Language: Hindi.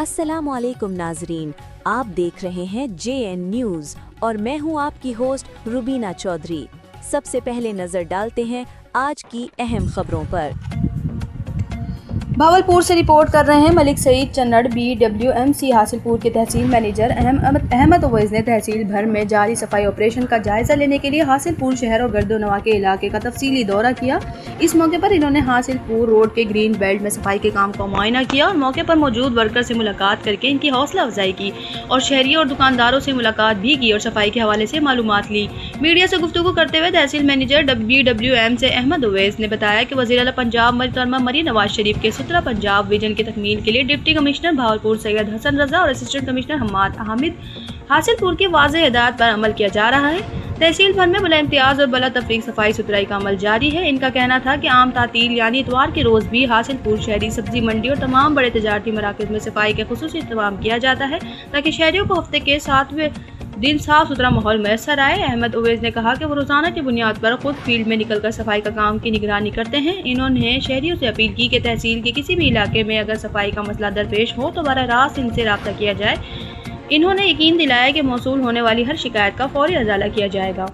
अस्सलामुअलैकुम नाजरीन, आप देख रहे हैं JN न्यूज़ और मैं हूं आपकी होस्ट रुबीना चौधरी। सबसे पहले नजर डालते हैं आज की अहम खबरों पर। भावलपुर से रिपोर्ट कर रहे हैं मलिक सईद चन्नड़। BWMC हासिलपुर के तहसील मैनेजर अहमद ओवैस ने तहसील भर में जारी सफाई ऑपरेशन का जायजा लेने के लिए हासिलपुर शहर और गर्दोनवा के इलाके का तफसीली दौरा किया। इस मौके पर इन्होंने हासिलपुर रोड के ग्रीन बेल्ट में सफाई के काम का मुआयना किया और मौके पर मौजूद वर्कर से मुलाकात करके इनकी हौसला अफजाई की और शहरियों और दुकानदारों से मुलाकात भी की और सफाई के हवाले से मालूमात ली। मीडिया से गुफ्तगू करते हुए तहसील मैनेजर BWM से अहमद ओवैस ने बताया कि वज़ीर आला पंजाब मरी नवाज शरीफ के सुतरा पंजाब विजन की तकमील के लिए डिप्टी कमिश्नर भावलपुर सैयद हसन रजा और असिस्टेंट कमिश्नर हम्माद हामिद हासिलपुर की वाज़ेह हिदायत पर अमल किया जा रहा है। तहसील भर में बला इम्तियाज और बला तफरीक सफाई सुथराई का अमल जारी है। इनका कहना था कि आम तातील यानी इतवार के रोज भी हासिलपुर शहरी सब्जी मंडी और तमाम बड़े तजारती मराकज़ में सफाई का खुसूसी इंतजाम किया जाता है ताकि शहरियों को हफ्ते के 7वें दिन साफ सुथरा माहौल मैसर आए। अहमद ओवैस ने कहा कि वो रोजाना की बुनियाद पर खुद फील्ड में निकलकर सफाई का काम की निगरानी करते हैं। इन्होंने शहरियों से अपील की कि तहसील के किसी भी इलाके में अगर सफाई का मसला दरपेश हो तो बराह रास्त इनसे रब्ता किया जाए। इन्होंने यकीन दिलाया कि मौसूल होने वाली हर शिकायत का फौरी अजाला किया जाएगा।